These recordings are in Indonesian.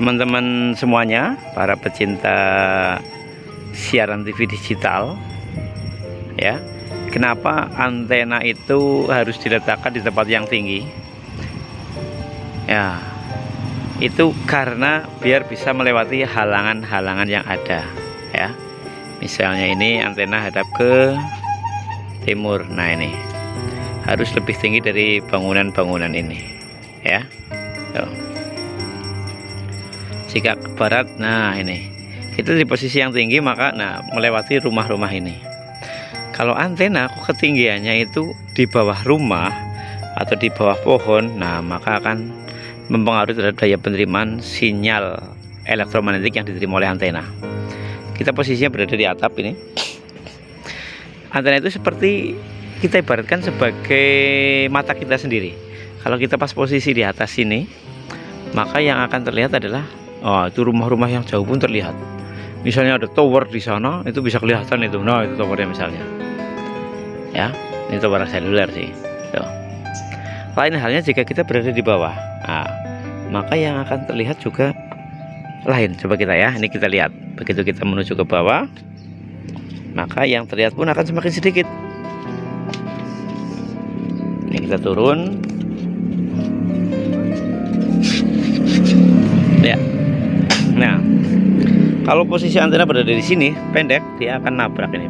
Teman-teman semuanya, para pecinta siaran TV digital, ya, kenapa antena itu harus diletakkan di tempat yang tinggi? Ya, itu karena biar bisa melewati halangan-halangan yang ada, ya. Misalnya ini antena hadap ke timur, nah ini harus lebih tinggi dari bangunan-bangunan ini, ya. Tuh. Jika ke barat, nah ini itu di posisi yang tinggi, maka melewati rumah-rumah ini. Kalau antena ketinggiannya itu di bawah rumah atau di bawah pohon, nah maka akan mempengaruhi terhadap daya penerimaan sinyal elektromagnetik yang diterima oleh antena. Kita posisinya berada di atap ini. Antena itu seperti kita ibaratkan sebagai mata kita sendiri. Kalau kita pas posisi di atas sini, maka yang akan terlihat adalah itu rumah-rumah yang jauh pun terlihat. Misalnya ada tower di sana, itu bisa kelihatan itu. Nah, itu towernya misalnya. Ya, ini tower seluler sih. Tuh. Lain halnya jika kita berada di bawah. Nah, maka yang akan terlihat juga lain. Coba kita ya, ini kita lihat. Begitu kita menuju ke bawah, maka yang terlihat pun akan semakin sedikit. Ini kita turun. Ya. Nah, kalau posisi antena berada di sini pendek, dia akan nabrak ini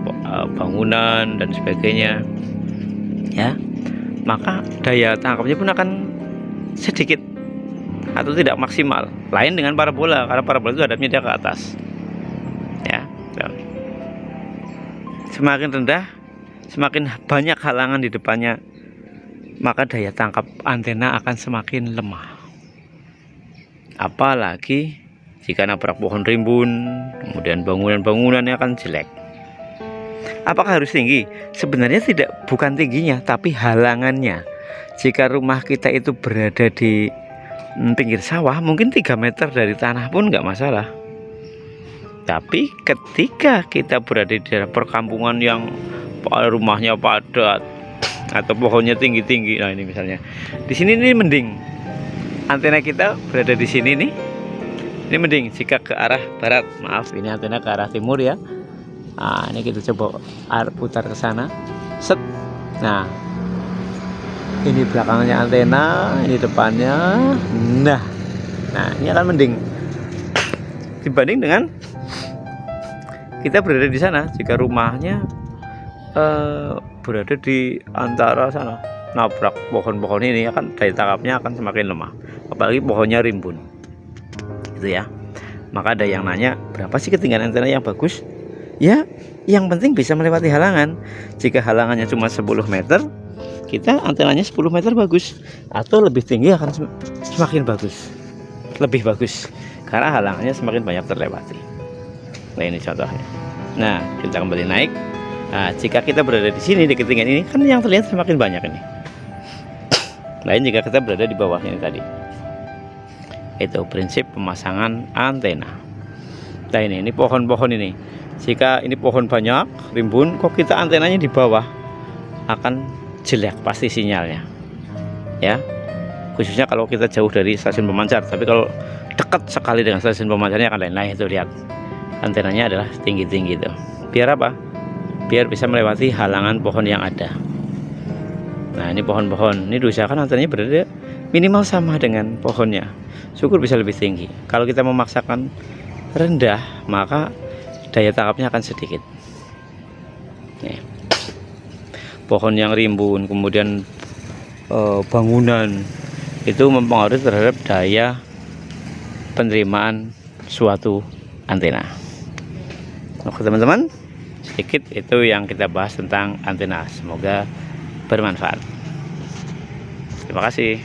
bangunan dan sebagainya, ya. Maka daya tangkapnya pun akan sedikit atau tidak maksimal. Lain dengan parabola, karena parabola itu hadapnya dia ke atas, ya. Semakin rendah, semakin banyak halangan di depannya, maka daya tangkap antena akan semakin lemah. Apalagi jika nabrak pohon rimbun, kemudian bangunan-bangunannya akan jelek. Apakah harus tinggi? Sebenarnya bukan tingginya, tapi halangannya. Jika rumah kita itu berada di pinggir sawah, mungkin 3 meter dari tanah pun nggak masalah. Tapi ketika kita berada di daerah perkampungan yang rumahnya padat atau pohonnya tinggi-tinggi, nah ini misalnya di sini ini mending antena kita berada di sini nih. Ini mending jika ke arah barat. Maaf, ini antena ke arah timur ya. Nah, ini kita coba putar ke sana. Set. Nah, ini belakangnya antena, ini depannya. Nah, ini akan mending dibanding dengan kita berada di sana. Jika rumahnya berada di antara sana, nabrak pohon-pohon ini, akan daya tangkapnya akan semakin lemah. Apalagi pohonnya rimbun, gitu ya. Maka ada yang nanya, berapa sih ketinggian antena yang bagus? Ya, yang penting bisa melewati halangan. Jika halangannya cuma 10 meter, kita antenanya 10 meter bagus. Atau lebih tinggi akan semakin bagus, lebih bagus, karena halangannya semakin banyak terlewati. Nah, ini contohnya. Nah, kita kembali naik. Nah, jika kita berada di sini di ketinggian ini, kan yang terlihat semakin banyak ini. Lain jika kita berada di bawah ini tadi. Itu prinsip pemasangan antena. Nah, ini pohon-pohon ini. Jika ini pohon banyak, rimbun, kok kita antenanya di bawah, akan jelek pasti sinyalnya. Ya. Khususnya kalau kita jauh dari stasiun pemancar. Tapi kalau dekat sekali dengan stasiun pemancarnya akan lain. Nah, itu lihat. Antenanya adalah tinggi-tinggi itu. Biar apa? Biar bisa melewati halangan pohon yang ada. Nah, ini pohon-pohon. Ini diusahakan antenanya berada minimal sama dengan pohonnya. Syukur bisa lebih tinggi. Kalau kita memaksakan rendah, maka daya tangkapnya akan sedikit. Nih. Pohon yang rimbun, kemudian bangunan, itu mempengaruhi terhadap daya penerimaan suatu antena. Oke teman-teman, sedikit itu yang kita bahas tentang antena. Semoga bermanfaat. Terima kasih.